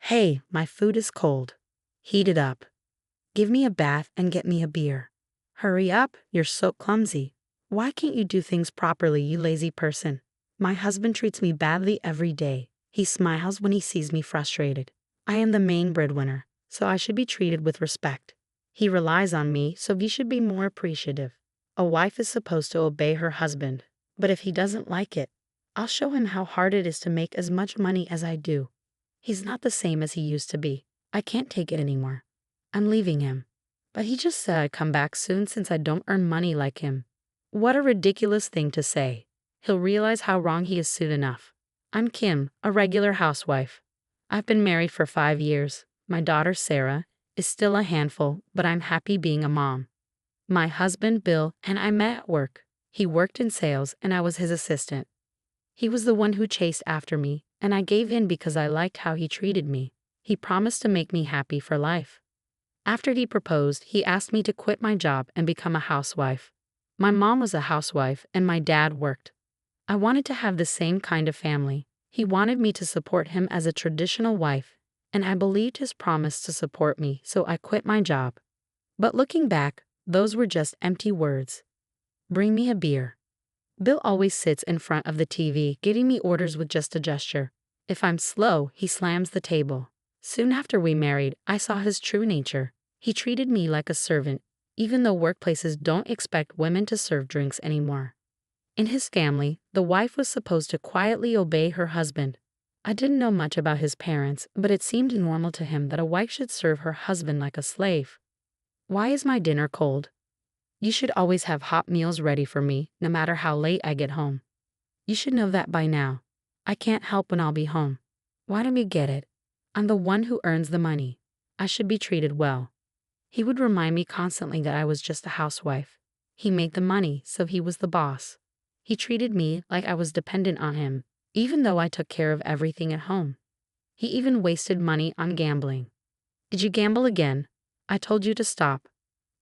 Hey, my food is cold. Heat it up. Give me a bath and get me a beer. Hurry up, you're so clumsy. Why can't you do things properly, you lazy person? My husband treats me badly every day. He smiles when he sees me frustrated. I am the main breadwinner, so I should be treated with respect. He relies on me, so he should be more appreciative. A wife is supposed to obey her husband, but if he doesn't like it, I'll show him how hard it is to make as much money as I do. He's not the same as he used to be. I can't take it anymore. I'm leaving him. But he just said I'd come back soon since I don't earn money like him. What a ridiculous thing to say. He'll realize how wrong he is soon enough. I'm Kim, a regular housewife. I've been married for 5 years. My daughter, Sarah, is still a handful, but I'm happy being a mom. My husband, Bill, and I met at work. He worked in sales, and I was his assistant. He was the one who chased after me, and I gave in because I liked how he treated me. He promised to make me happy for life. After he proposed, he asked me to quit my job and become a housewife. My mom was a housewife and my dad worked. I wanted to have the same kind of family. He wanted me to support him as a traditional wife, and I believed his promise to support me, so I quit my job. But looking back, those were just empty words. Bring me a beer. Bill always sits in front of the TV, giving me orders with just a gesture. If I'm slow, he slams the table. Soon after we married, I saw his true nature. He treated me like a servant, even though workplaces don't expect women to serve drinks anymore. In his family, the wife was supposed to quietly obey her husband. I didn't know much about his parents, but it seemed normal to him that a wife should serve her husband like a slave. Why is my dinner cold? You should always have hot meals ready for me, no matter how late I get home. You should know that by now. I can't help when I'll be home. Why don't you get it? I'm the one who earns the money. I should be treated well. He would remind me constantly that I was just a housewife. He made the money, so he was the boss. He treated me like I was dependent on him, even though I took care of everything at home. He even wasted money on gambling. Did you gamble again? I told you to stop.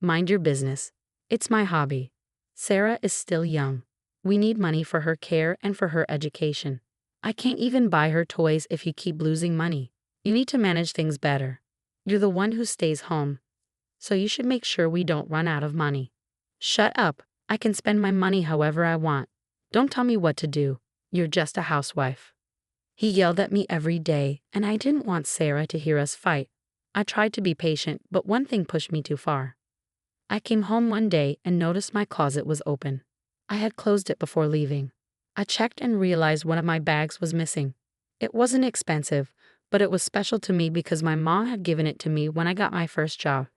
Mind your business. It's my hobby. Sarah is still young. We need money for her care and for her education. I can't even buy her toys if you keep losing money. You need to manage things better. You're the one who stays home, so you should make sure we don't run out of money. Shut up. I can spend my money however I want. Don't tell me what to do. You're just a housewife. He yelled at me every day, and I didn't want Sarah to hear us fight. I tried to be patient, but one thing pushed me too far. I came home one day and noticed my closet was open. I had closed it before leaving. I checked and realized one of my bags was missing. It wasn't expensive, but it was special to me because my mom had given it to me when I got my first job.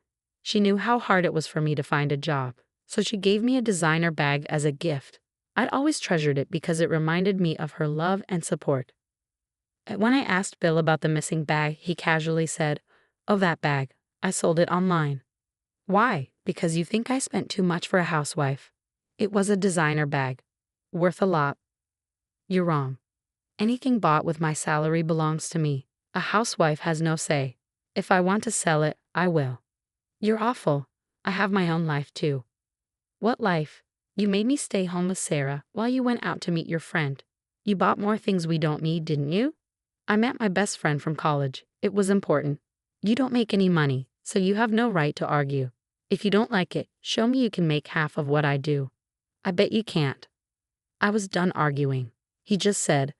She knew how hard it was for me to find a job, so she gave me a designer bag as a gift. I'd always treasured it because it reminded me of her love and support. When I asked Bill about the missing bag, he casually said, "Oh, that bag. I sold it online." Why? Because you think I spent too much for a housewife. It was a designer bag. Worth a lot. You're wrong. Anything bought with my salary belongs to me. A housewife has no say. If I want to sell it, I will. You're awful. I have my own life too. What life? You made me stay home with Sarah while you went out to meet your friend. You bought more things we don't need, didn't you? I met my best friend from college. It was important. You don't make any money, so you have no right to argue. If you don't like it, show me you can make half of what I do. I bet you can't. I was done arguing. He just said,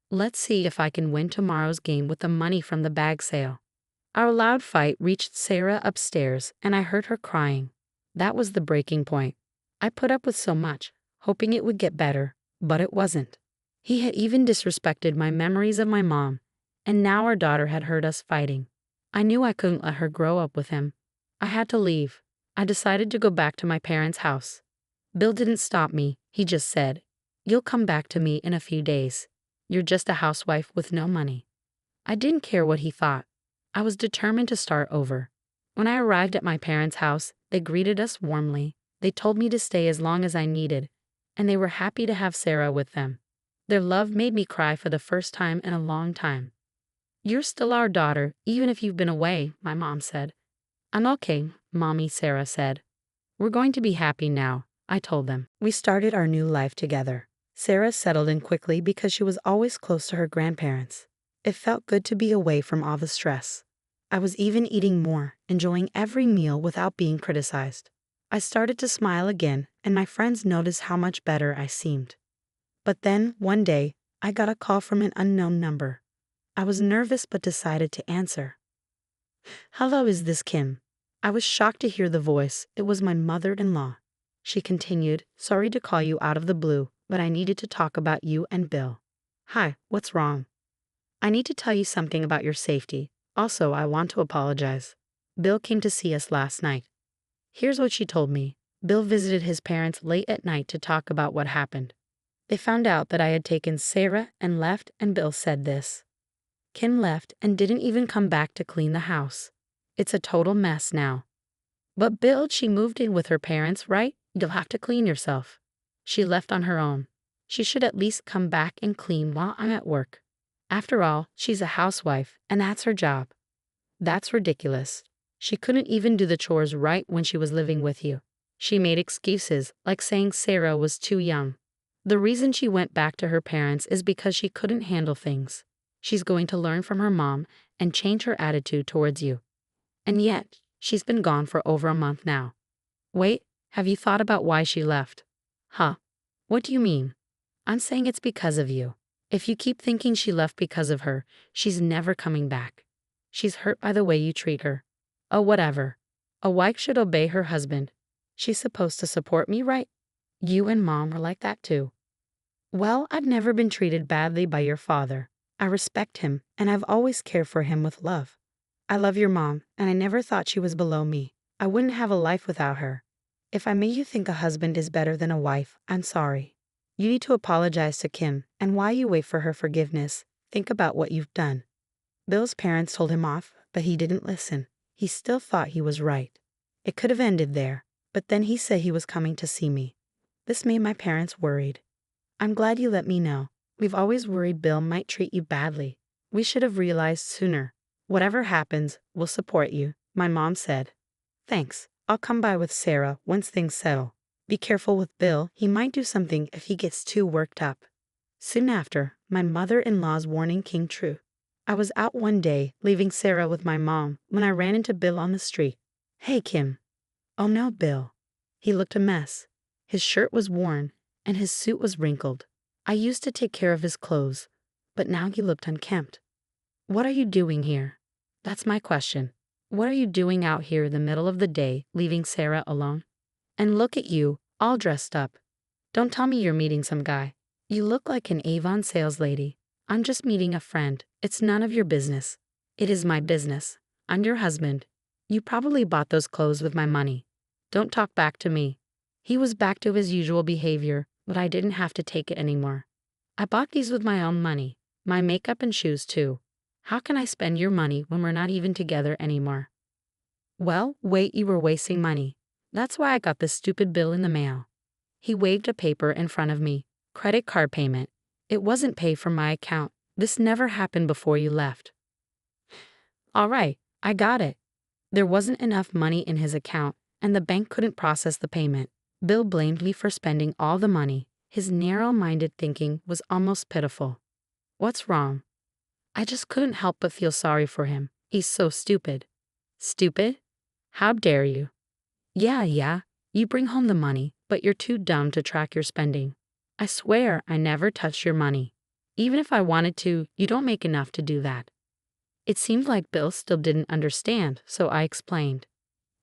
"Let's see if I can win tomorrow's game with the money from the bag sale." Our loud fight reached Sarah upstairs, and I heard her crying. That was the breaking point. I put up with so much, hoping it would get better, but it wasn't. He had even disrespected my memories of my mom, and now our daughter had heard us fighting. I knew I couldn't let her grow up with him. I had to leave. I decided to go back to my parents' house. Bill didn't stop me. He just said, "You'll come back to me in a few days. You're just a housewife with no money." I didn't care what he thought. I was determined to start over. When I arrived at my parents' house, they greeted us warmly. They told me to stay as long as I needed, and they were happy to have Sarah with them. Their love made me cry for the first time in a long time. "You're still our daughter, even if you've been away," my mom said. "I'm okay, Mommy," Sarah said. "We're going to be happy now," I told them. We started our new life together. Sarah settled in quickly because she was always close to her grandparents. It felt good to be away from all the stress. I was even eating more, enjoying every meal without being criticized. I started to smile again, and my friends noticed how much better I seemed. But then, one day, I got a call from an unknown number. I was nervous but decided to answer. "Hello, is this Kim?" I was shocked to hear the voice. It was my mother-in-law. She continued, "Sorry to call you out of the blue, but I needed to talk about you and Bill." "Hi, what's wrong?" "I need to tell you something about your safety. Also, I want to apologize. Bill came to see us last night." Here's what she told me. Bill visited his parents late at night to talk about what happened. They found out that I had taken Sarah and left, and Bill said this. "Kim left and didn't even come back to clean the house. It's a total mess now." "But Bill, she moved in with her parents, right? You'll have to clean yourself." "She left on her own. She should at least come back and clean while I'm at work. After all, she's a housewife, and that's her job." "That's ridiculous. She couldn't even do the chores right when she was living with you." She made excuses, like saying Sarah was too young. The reason she went back to her parents is because she couldn't handle things. She's going to learn from her mom and change her attitude towards you. And yet, she's been gone for over a month now. Wait, have you thought about why she left? Huh? What do you mean? I'm saying it's because of you. If you keep thinking she left because of her, she's never coming back. She's hurt by the way you treat her. Oh, whatever. A wife should obey her husband. She's supposed to support me, right? You and Mom were like that too. Well, I've never been treated badly by your father. I respect him, and I've always cared for him with love. I love your mom, and I never thought she was below me. I wouldn't have a life without her. If I made you think a husband is better than a wife, I'm sorry. You need to apologize to Kim, and while you wait for her forgiveness, think about what you've done." Bill's parents told him off, but he didn't listen. He still thought he was right. It could have ended there, but then he said he was coming to see me. This made my parents worried. "I'm glad you let me know. We've always worried Bill might treat you badly. We should have realized sooner. Whatever happens, we'll support you," my mom said. "Thanks. I'll come by with Sarah once things settle. Be careful with Bill. He might do something if he gets too worked up." Soon after, my mother-in-law's warning came true. I was out one day, leaving Sarah with my mom, when I ran into Bill on the street. "Hey, Kim." "Oh no, Bill." He looked a mess. His shirt was worn, and his suit was wrinkled. I used to take care of his clothes, but now he looked unkempt. "What are you doing here?" That's my question. What are you doing out here in the middle of the day, leaving Sarah alone? And look at you, all dressed up. Don't tell me you're meeting some guy. You look like an Avon sales lady. "I'm just meeting a friend. It's none of your business." "It is my business. I'm your husband. You probably bought those clothes with my money. Don't talk back to me." He was back to his usual behavior, but I didn't have to take it anymore. "I bought these with my own money. My makeup and shoes too. How can I spend your money when we're not even together anymore?" "Well, wait, you were wasting money. That's why I got this stupid bill in the mail." He waved a paper in front of me. "Credit card payment. It wasn't paid from my account. This never happened before you left." All right, I got it. There wasn't enough money in his account, and the bank couldn't process the payment. Bill blamed me for spending all the money. His narrow-minded thinking was almost pitiful. What's wrong? I just couldn't help but feel sorry for him. He's so stupid. Stupid? How dare you? Yeah, you bring home the money, but you're too dumb to track your spending. I swear I never touched your money. Even if I wanted to, you don't make enough to do that. It seemed like Bill still didn't understand, so I explained.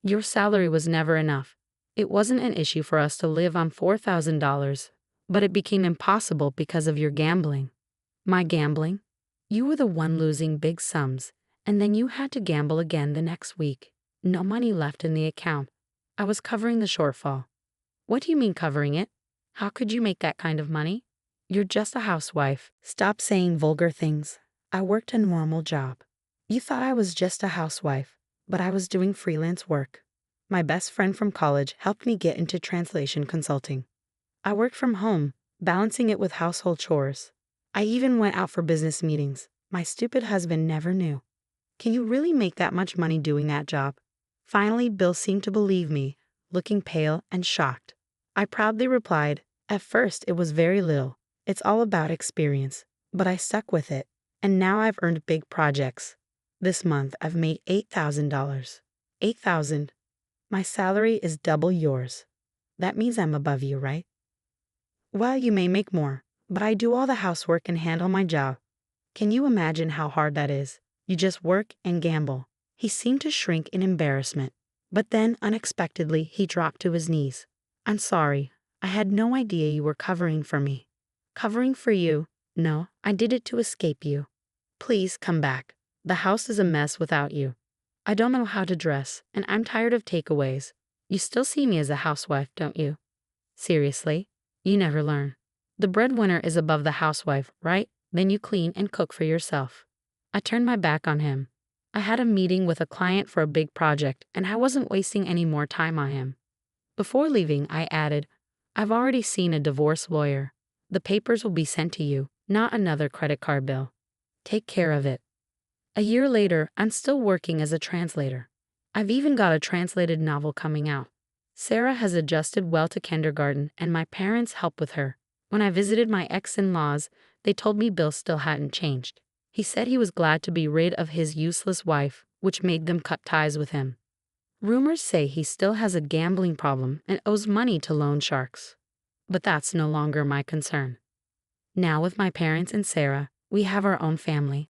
Your salary was never enough. It wasn't an issue for us to live on $4,000, but it became impossible because of your gambling. My gambling? You were the one losing big sums, and then you had to gamble again the next week. No money left in the account. I was covering the shortfall. What do you mean covering it? How could you make that kind of money? You're just a housewife. Stop saying vulgar things. I worked a normal job. You thought I was just a housewife, but I was doing freelance work. My best friend from college helped me get into translation consulting. I worked from home, balancing it with household chores. I even went out for business meetings. My stupid husband never knew. Can you really make that much money doing that job? Finally, Bill seemed to believe me, looking pale and shocked. I proudly replied, "At first it was very little. It's all about experience." But I stuck with it. And now I've earned big projects. This month I've made $8,000. 8,000. My salary is double yours. That means I'm above you, right? Well, you may make more, but I do all the housework and handle my job. Can you imagine how hard that is? You just work and gamble. He seemed to shrink in embarrassment, but then unexpectedly he dropped to his knees. I'm sorry. I had no idea you were covering for me. Covering for you? No, I did it to escape you. Please come back. The house is a mess without you. I don't know how to dress, and I'm tired of takeaways. You still see me as a housewife, don't you? Seriously? You never learn. The breadwinner is above the housewife, right? Then you clean and cook for yourself. I turned my back on him. I had a meeting with a client for a big project, and I wasn't wasting any more time on him. Before leaving, I added, I've already seen a divorce lawyer. The papers will be sent to you, not another credit card bill. Take care of it. A year later, I'm still working as a translator. I've even got a translated novel coming out. Sarah has adjusted well to kindergarten, and my parents help with her. When I visited my ex-in-laws, they told me Bill still hadn't changed. He said he was glad to be rid of his useless wife, which made them cut ties with him. Rumors say he still has a gambling problem and owes money to loan sharks. But that's no longer my concern. Now with my parents and Sarah, we have our own family.